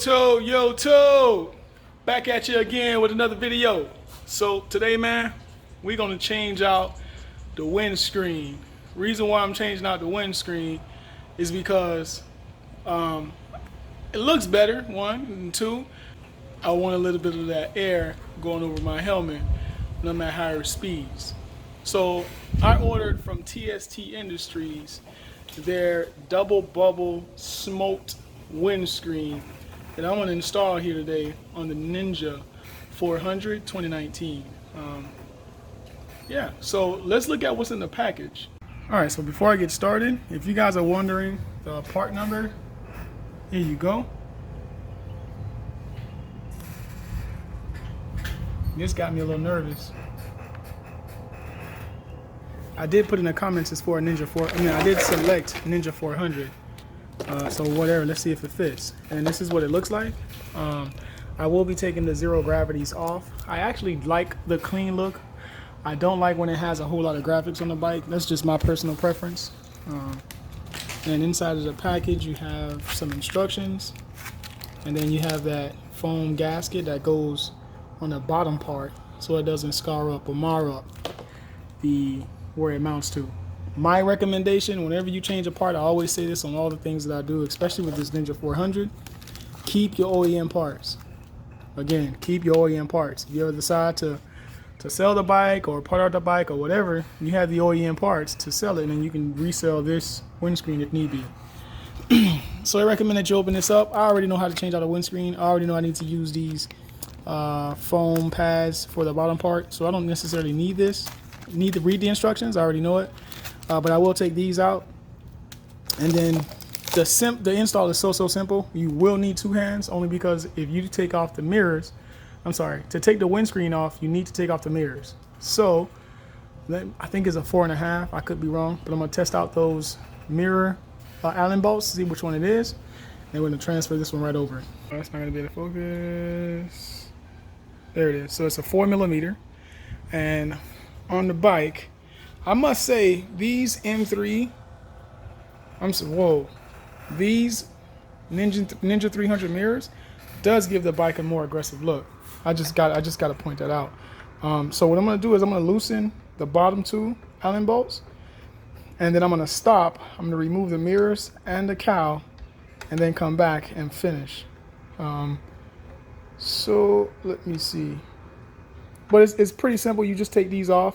Yo, back at you again with another video. So today, man, we're gonna change out the windscreen. Reason why I'm changing out the windscreen is because it looks better, one, and two, I want a little bit of that air going over my helmet when I'm at higher speeds. So I ordered from TST Industries their double bubble smoked windscreen that I want to install here today on the Ninja 400 2019. Yeah, so let's look at what's in the package. All right, so before I get started, if you guys are wondering the part number, here you go. This got me a little nervous. I did put in the comments it's for a Ninja 4. I did select Ninja 400. So whatever, let's see if it fits. And this is what it looks like. I will be taking the zero gravities off. I actually like the clean look. I don't like when it has a whole lot of graphics on the bike. That's just my personal preference. And inside of the package you have some instructions. And then you have that foam gasket that goes on the bottom part so it doesn't scar up or mar up where it mounts to. My recommendation, whenever you change a part, I always say this on all the things that I do, especially with this Ninja 400, keep your OEM parts. Again, keep your OEM parts. If you ever decide to sell the bike or part out the bike or whatever, you have the OEM parts to sell it, and then you can resell this windscreen if need be. So I recommend that you open this up. I already know how to change out a windscreen. I already know I need to use these foam pads for the bottom part, so I don't necessarily need to read the instructions. I already know it. But I will take these out, and then the install is so simple. You will need two hands, only because if you take off the mirrors, to take the windscreen off, you need to take off the mirrors. So I think it's a 4.5. I could be wrong, but I'm gonna test out those mirror Allen bolts, see which one it is, and we're gonna transfer this one right over. That's not gonna be able to focus. There it is. So it's a 4mm, and on the bike, I must say these M3, these Ninja 300 mirrors does give the bike a more aggressive look. I just got to point that out. So what I'm gonna do is I'm gonna loosen the bottom two Allen bolts, and then I'm gonna stop. I'm gonna remove the mirrors and the cowl, and then come back and finish. So let me see. But it's pretty simple. You just take these off,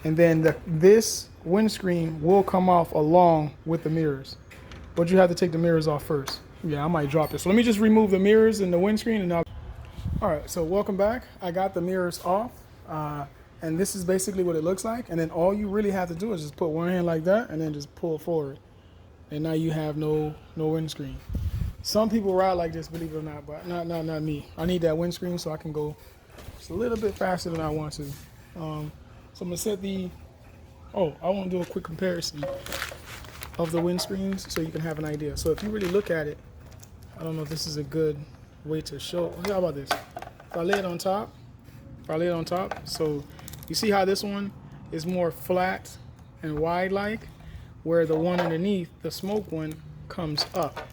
and then this windscreen will come off along with the mirrors. But you have to take the mirrors off first. Yeah, I might drop this. So let me just remove the mirrors and the windscreen, and all right, so welcome back. I got the mirrors off, and this is basically what it looks like. And then all you really have to do is just put one hand like that and then just pull forward. And now you have no windscreen. Some people ride like this, believe it or not, but not me. I need that windscreen so I can go just a little bit faster than I want to. So I'm gonna set I want to do a quick comparison of the windscreens so you can have an idea. So if you really look at it, I don't know if this is a good way to show. How about this? If I lay it on top, so you see how this one is more flat and wide like, where the one underneath, the smoke one, comes up.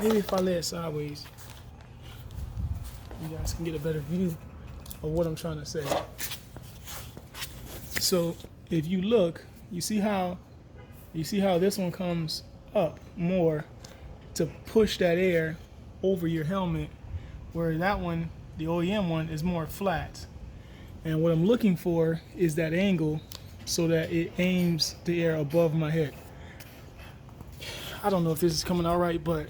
Maybe if I lay it sideways, you guys can get a better view of what I'm trying to say. So if you look, you see how this one comes up more to push that air over your helmet, where that one, the OEM one, is more flat. And what I'm looking for is that angle so that it aims the air above my head. I don't know if this is coming out right, but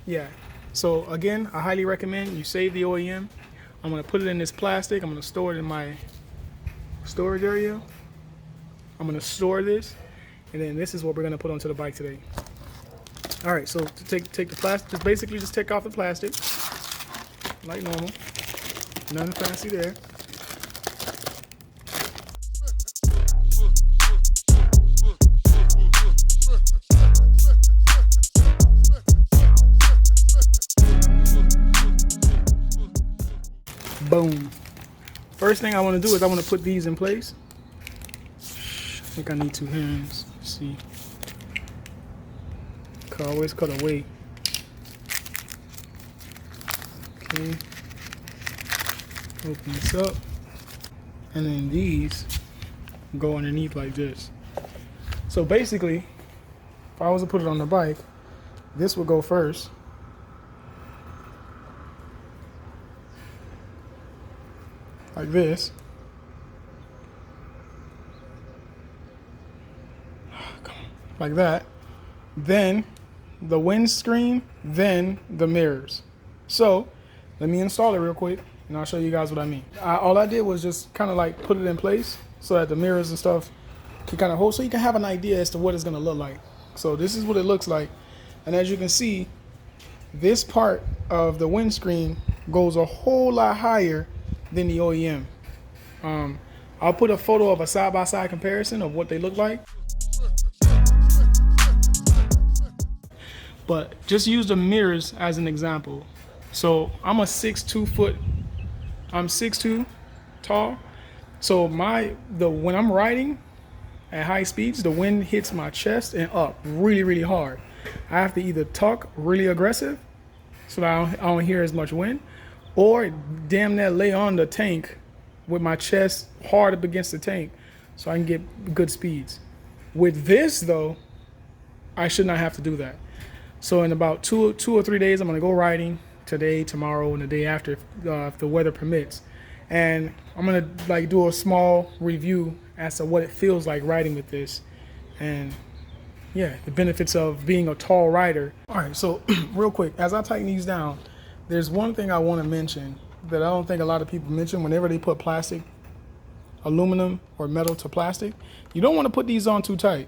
yeah. So again, I highly recommend you save the OEM. I'm gonna put it in this plastic. I'm gonna store it in my storage area. I'm gonna store this, and then this is what we're gonna put onto the bike today. All right, so to take the plastic, just basically just take off the plastic like normal. Nothing fancy there. Boom. First thing I want to do is I want to put these in place. I think I need two hands. Let's see. Always cut away. Okay. Open this up. And then these go underneath like this. So basically, if I was to put it on the bike, this would go first. Like this. Like that. Then the windscreen, then the mirrors. So let me install it real quick and I'll show you guys what I mean. All I did was just kind of like put it in place so that the mirrors and stuff can kind of hold, so you can have an idea as to what it's going to look like. So this is what it looks like. And as you can see, this part of the windscreen goes a whole lot higher than the OEM. I'll put a photo of a side-by-side comparison of what they look like. But just use the mirrors as an example. So I'm 6'2" tall. So when I'm riding at high speeds, the wind hits my chest and up really, really hard. I have to either tuck really aggressive so that I don't hear as much wind, or damn near lay on the tank with my chest hard up against the tank so I can get good speeds. With this though, I should not have to do that. So in about two or 3 days, I'm gonna go riding today, tomorrow, and the day after, if the weather permits. And I'm gonna like do a small review as to what it feels like riding with this, and yeah, the benefits of being a tall rider. All right, so real quick, as I tighten these down, there's one thing I want to mention that I don't think a lot of people mention whenever they put plastic, aluminum or metal to plastic. You don't want to put these on too tight.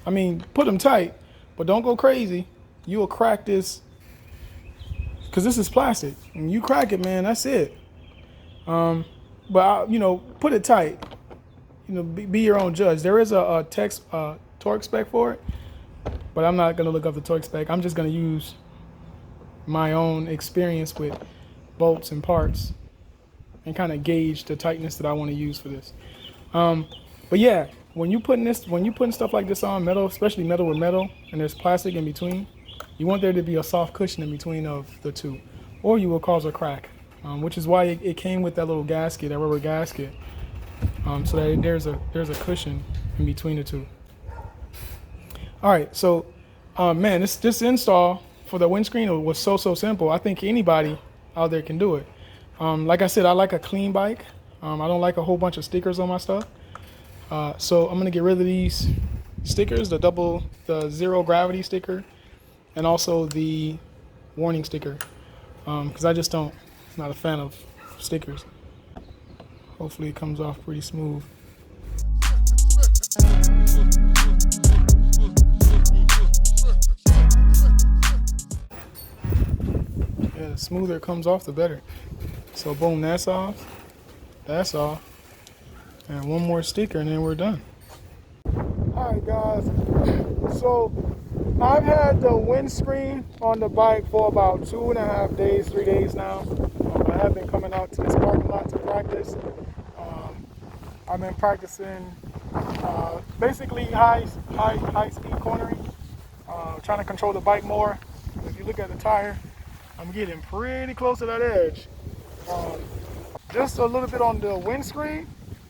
I mean, put them tight, but don't go crazy. You will crack this, because this is plastic. And you crack it, man, that's it. But you know, put it tight. You know, be your own judge. There is a torque spec for it, but I'm not gonna look up the torque spec. I'm just gonna use my own experience with bolts and parts and kind of gauge the tightness that I want to use for this. But yeah, when you're putting stuff like this on, metal, especially metal with metal, and there's plastic in between, you want there to be a soft cushion in between of the two, or you will cause a crack, which is why it came with that little gasket, that rubber gasket, so that there's a cushion in between the two. All right, so man, this install for the windscreen was so simple. I think anybody out there can do it. Like I said, I like a clean bike. I don't like a whole bunch of stickers on my stuff. So I'm gonna get rid of these stickers, the zero gravity sticker, and also the warning sticker, because I just not a fan of stickers. Hopefully it comes off pretty smooth. Yeah, the smoother it comes off, the better. So boom, that's off. That's off. And one more sticker and then we're done. Alright guys, so I've had the windscreen on the bike for about 2.5 days, 3 days now. I have been coming out to this parking lot to practice. I've been practicing basically high speed cornering, trying to control the bike more. If you look at the tire, I'm getting pretty close to that edge. Just a little bit on the windscreen.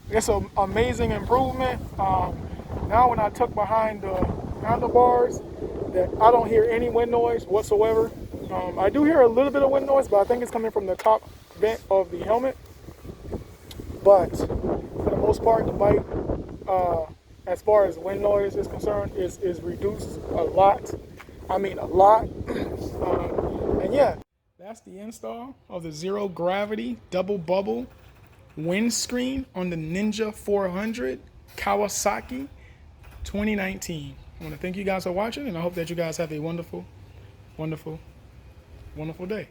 It's an amazing improvement. Now when I tuck behind the handlebars, that I don't hear any wind noise whatsoever. I do hear a little bit of wind noise, but I think it's coming from the top vent of the helmet. But for the most part, the bike, as far as wind noise is concerned, is reduced a lot. I mean a lot. And yeah, that's the install of the zero gravity double bubble windscreen on the Ninja 400 Kawasaki 2019. I want to thank you guys for watching, and I hope that you guys have a wonderful, wonderful, wonderful day.